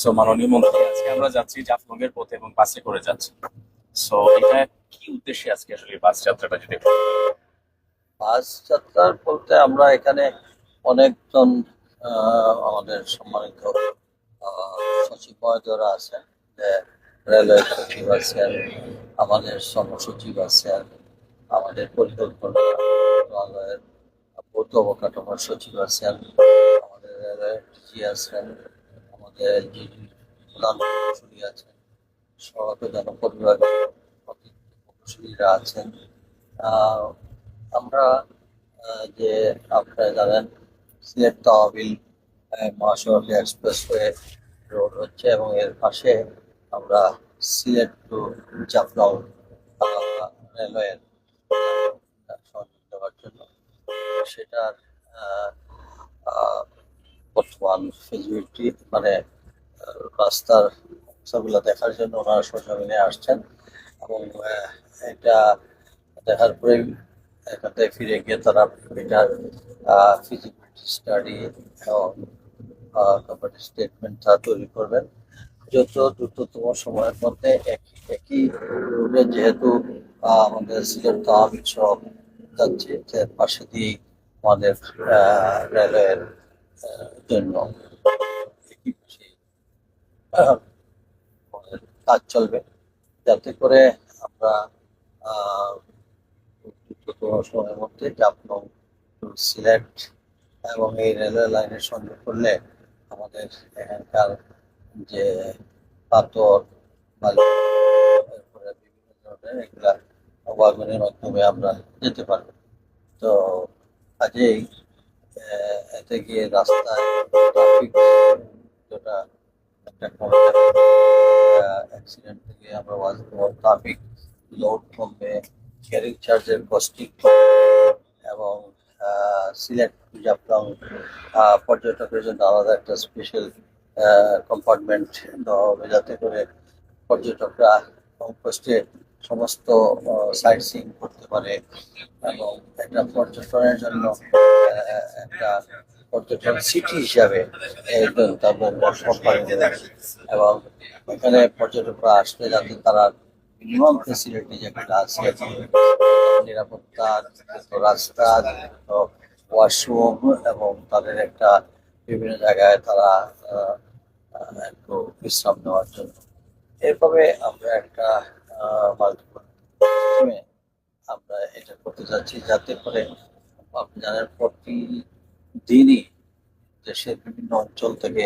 So মাননীয় মন্ত্রী, আজকে আমরা যাচ্ছি জাফলং এর পথে এবং বাসে করে যাচ্ছি। সো এটা কি উদ্দেশ্যে আজকে আসলে বাস যাত্রাটা যদি একটু বাস যাত্রার বলতে আমরা এখানে অনেকজন আমাদের সম্মানিত সচিব মহোদয়রা আছেন, যে রেলওয়ে সচিব আছেন, আমাদের শ্রম সচিব আছেন, আমাদের পরিকল্পনা মন্ত্রণালয়ের ভৌত অবকাঠামোর সচিব আছেন, আমাদের রেলওয়ে ডিজি আছেন, আমাদের ডিজি প্রধান প্রকৌশলী আছেন, সড়ক ও জনপথ বিভাগের প্রকৌশলীরা আছেন। আহ, আমরা যে আপনারা জানেন, সিলেট তহবিল মহাসড়ক এক্সপ্রেসওয়ে রোড হচ্ছে এবং এর পাশে আমরা সিলেট টু জাফলং রেলওয়ের সংযোগ দেওয়ার জন্য সেটার আহ, আহ, বর্তমান ফিজিবিলিটি মানে রাস্তার অবস্থাগুলো দেখার জন্য ওনারা সরজমিনে আসছেন এবং এটা দেখার পরেই এখান থেকে ফিরে গিয়ে তারা এটার ফিজিবিলিটি স্টাডি এবং তারপরে স্টেটমেন্ট তারা তৈরি করবেন যত দ্রুততম সময়ের মধ্যে। একই রুটে যেহেতু আমাদের সিলেট তহবিল সড়ক যাচ্ছে, এর পাশে দিয়ে আমাদের রেলওয়ের জন্য একই পাশে আহ, আমাদের কাজ চলবে, যাতে করে আমরা আহ, দ্রুততম সময়ের মধ্যে জাফলং টু সিলেট এবং এই রেলওয়ে লাইনের সঙ্গে করলে আমাদের এখানকার যে পাথর বালি এরপরে বিভিন্ন ধরনের এগুলা ওয়াগনের মাধ্যমে আমরা যেতে পারবো। তো কাজেই এতে গিয়ে রাস্তায় ট্রাফিক যেটা একটা কমে যাবে, অ্যাক্সিডেন্ট থেকে আমরা বাঁচবো, ট্রাফিক লোড কমবে, ক্যারিং চার্জের কস্টিং এবং সিলেট জাফলং পর্যটকের জন্য আলাদা একটা স্পেশাল কম্পার্টমেন্ট দেওয়া হবে, যাতে করে পর্যটকরা কম কষ্টে সমস্ত সাইট সিইং করতে পারে এবং একটা পর্যটনের জন্য একটা পর্যটন সিটি হিসাবে তারপর বর্ষণ পালন করে এবং এখানে পর্যটকরা আসলে যাতে তারা মিনিমাম ফেসিলিটি যেগুলো আছে, নিরাপত্তা, রাস্তা, ওয়াশরুম এবং তাদের একটা বিভিন্ন জায়গায় তারা একটু বিশ্রাম নেওয়ার জন্য এভাবে আমরা একটা মাল্টিপল সিস্টেমে আমরা এটা করতে যাচ্ছি, যাতে করে আপনি জানেন প্রতিদিনই দেশের বিভিন্ন অঞ্চল থেকে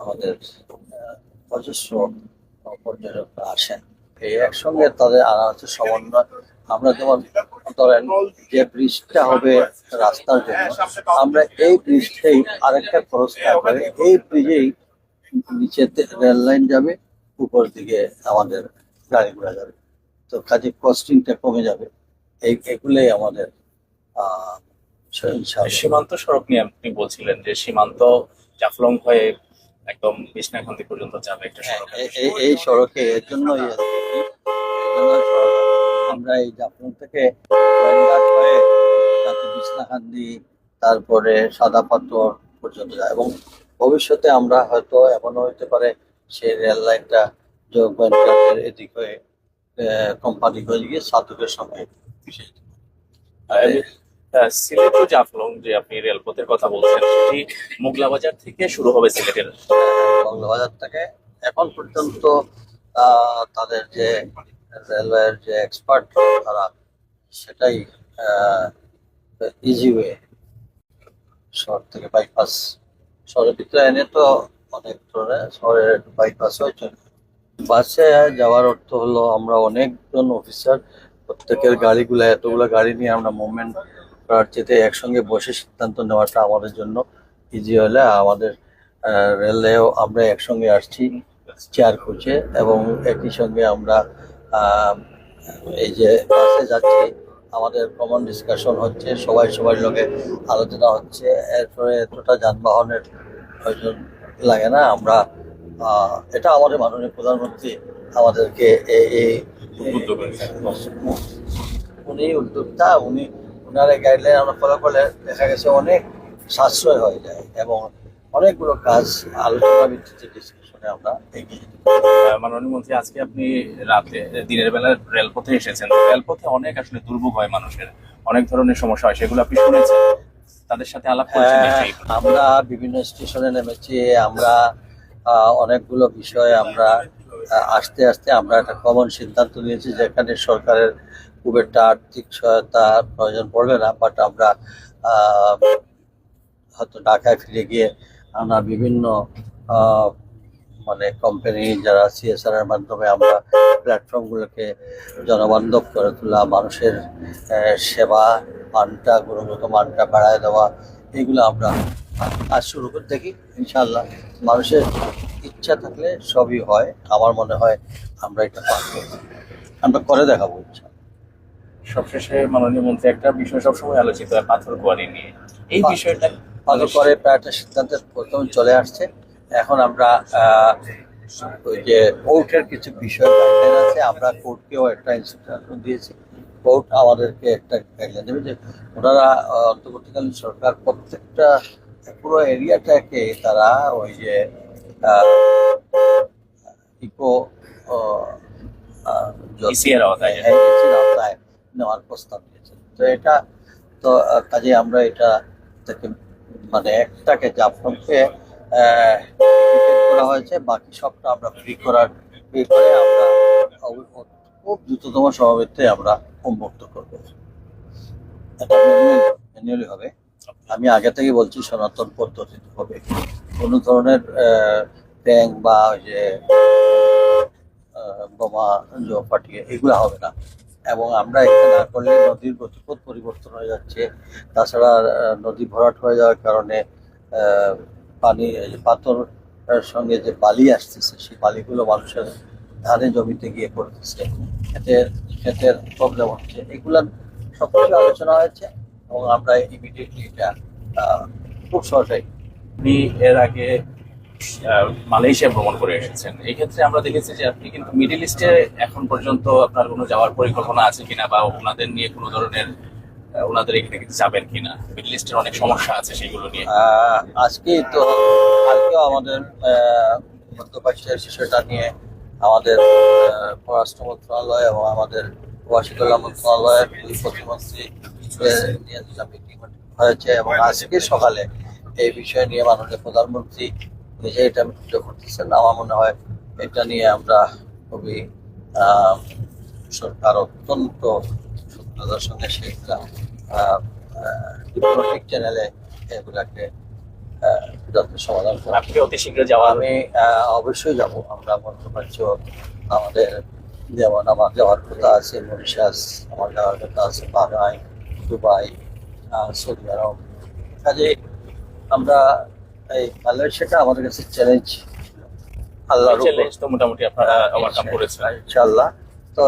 আমাদের অজস্র পর্যটকরা আসেন। এই একসঙ্গে তাদের আনা হচ্ছে সমন্বয়। আমরা যেমন ধরেন যে ব্রিজটা হবে রাস্তার জন্য, আমরা এই ব্রিজটাই আরেকটা খরচ না করে এই ব্রিজেই নিচেতে রেল লাইন যাবে, উপর দিকে আমাদের গাড়ি ঘোড়া যাবে, তো কাজে কস্টিংটা কমে যাবে। এগুলোই আমাদের আহ ইনশাআল্লাহ। সীমান্ত সড়ক নিয়ে আপনি বলছিলেন যে সীমান্ত জাফলং হয়ে একদম বিছনাকান্দি পর্যন্ত যাবে একটা হ্যাঁ, সড়ক। এই সড়কে এর জন্যই আমরা এই জাফলং থেকে গোয়েন্দাট হয়ে যাতে বিছনাকান্দি তারপরে সাদা পাথর পর্যন্ত যায় এবং ভবিষ্যতে আমরা হয়তো এমনও হইতে পারে সেই রেল লাইনটা গোয়েন্দাটের এদিক হয়ে কোম্পানি হয়ে গিয়ে সাধকের সঙ্গে মিশে যেতে পারে। সিলেট টু জাফলং যে আপনি রেলপথের কথা বলছেন, সেটি মোগলা বাজার থেকে শুরু হবে সিলেটের। বাংলাবাজার থেকে এখন পর্যন্ত তাদের যে রেলওয়ের যে এক্সপার্ট তারা সেটাই ইজি ওয়ে শহর থেকে বাইপাস, শহরের ভিতরে এনে তো অনেক ধরনের শহরের বাইপাস হয়েছে। বাসে যাওয়ার অর্থ হলো আমরা অনেকজন অফিসার, প্রত্যেকের গাড়িগুলো এতগুলো গাড়ি নিয়ে আমরা মুভমেন্ট করার চেয়ে একসঙ্গে বসে সিদ্ধান্ত নেওয়াটা আমাদের জন্য ইজি হলে আমাদের রেলেও আমরা একসঙ্গে আসছি চেয়ার খুঁজে এবং একই সঙ্গে আমরা আহ, এই যে বাসে যাচ্ছি আমাদের কমন ডিসকাশন হচ্ছে, সবাই সবার লগে আলোচনা হচ্ছে, এরপরে এতটা যানবাহনের প্রয়োজন লাগে না। আমরা এটা আমাদের মাননীয় প্রধানমন্ত্রী আমাদেরকে এই উদ্যোগ নিয়েছে। উনি উদ্যোক্তা, উনার গাইডলাইন আমরা ফলো করলে দেখা গেছে অনেক সাশ্রয় হয়ে যায় এবং অনেকগুলো কাজ আলোচনা ভিত্তিতে ডিসকাশনে আমরা এগিয়ে যেতে পারি। মাননীয় মন্ত্রী, আজকে আপনি রাতে দিনের বেলা রেলপথে এসেছেন। রেলপথে অনেক আসলে দুর্ভোগ হয় মানুষের, অনেক ধরনের সমস্যা হয়, সেগুলো আপনি শুনেছেন, তাদের সাথে আলাপ করেছেন নিশ্চয়ই? আমরা বিভিন্ন স্টেশনে নেমেছি, আমরা অনেকগুলো বিষয়ে আমরা আস্তে আস্তে আমরা একটা কমন সিদ্ধান্ত নিয়েছি, যেখানে সরকারের খুব একটা আর্থিক সহায়তার প্রয়োজন পড়বে না, বাট আমরা আহ, হয়তো ঢাকায় ফিরে গিয়ে আমরা বিভিন্ন মানে কোম্পানি যারা সিএসআর এর মাধ্যমে আমরা প্ল্যাটফর্মগুলোকে জনবান্ধব করে তোলা, মানুষের সেবা মানটা, গুণগত মানটা বাড়ায় দেওয়া, এগুলো আমরা কাজ শুরু করে দেখি। ইনশাআল্লাহ মানুষের ইচ্ছা থাকলে সবই হয়। আমার মনে হয় আমরা এটা পারবো, আমরা করে দেখাবো ইচ্ছা। সবশেষে মাননীয় মন্ত্রী, একটা বিষয় সবসময় আলোচিত হয় পাথর কোয়ারি নিয়ে, এই বিষয়টা ভালো করে প্রায় একটা সিদ্ধান্তের প্রথমে চলে আসছে। এখন আমরা ওই যে কোর্টের কিছু বিষয় গাইডলাইন আছে, আমরা কোর্টকেও একটা ইনস্ট্রাকশন দিয়েছি। কোর্ট আমাদেরকে একটা গাইডলাইন দেবে যে ওনারা অন্তর্বর্তীকালীন সরকার প্রত্যেকটা পুরো এরিয়াটাকে তারা ওই যে ইকো ইসিআর আওতায় আওতায় নেওয়ার প্রস্তাব দিয়েছেন। তো এটা তো কাজে আমরা এটা থেকে মানে একটাকে জাফলংকে করা হয়েছে, বাকি সবটা আমরা ফ্রি করে আমরা খুব দ্রুততম সমবেতে আমরা উন্মুক্ত করবো। এটা ম্যানুয়ালি হবে। আমি আগে থেকে বলছি সনাতন পদ্ধতিতে হবে, কোনো ধরনের ট্যাঙ্ক বা ওই যে বোমা ফাটিয়ে এগুলো হবে না। এবং আমরা এটা না করলে নদীর গতিপথ পরিবর্তন হয়ে যাচ্ছে। তাছাড়া নদী ভরাট হয়ে যাওয়ার কারণে পানি পাথর সঙ্গে যে বালি আসতেছে, সেই বালিগুলো মানুষের ধানে জমিতে গিয়ে পড়তেছে, ক্ষেতের প্রবলেম হচ্ছে। এগুলার সব কিছু আলোচনা হয়েছে এবং আমরা ইমিডিয়েটলি এটা খুব সহজেই। আপনি এর আগে মালয়েশিয়া ভ্রমণ করে এসেছেন, এই ক্ষেত্রে আমরা দেখেছি যে আপনি কিন্তু মিডল ইস্টে এখন পর্যন্ত আপনার কোনো যাওয়ার পরিকল্পনা আছে কিনা, বা ওনাদের নিয়ে কোনো ধরনের ওনাদের এখানে কিছু যাবেন কিনা? মিডল ইস্টের অনেক সমস্যা আছে, সেগুলো নিয়ে। আজকেই তো কালকেও আমাদের মধ্যপ্রাচ্যের বিষয়টা নিয়ে আমাদের পররাষ্ট্র মন্ত্রণালয় এবং আমাদের প্রবাসী কল্যাণ মন্ত্রণালয়ের প্রতিমন্ত্রী নিয়ে মিটিং হয়েছে, এবং আজকে সকালে এই বিষয় নিয়ে মাননীয় প্রধানমন্ত্রী নিজে এটা মিটিং করতেছেন। আমার মনে হয় এটা নিয়ে আমরা খুবই সরকার অত্যন্ত সক্রিয়তার সঙ্গে সেটা ডিপ্লোম্যাটিক চ্যানেলে এগুলাকে যাতে সমাধান করা। আপনি অতি শীঘ্র যাওয়া? আমি অবশ্যই যাব। আমরা মধ্যপ্রাচ্য আমাদের যেমন আমার যাওয়ার কথা আছে মরিশাস, আমার যাওয়ার কথা আছে বাহরাইন, দুবাই, সৌদি আরব। কাজে আমরা এই মালয়েশিয়াটা আমাদের কাছে চ্যালেঞ্জ, আল্লাহর চ্যালেঞ্জ তো মোটামুটি আপনারা ওভারকাম করেছেন ইনশাআল্লাহ। তো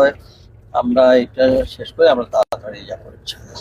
আমরা এটা শেষ করে আমরা তাড়াতাড়ি যাবো ইনশাআল্লাহ।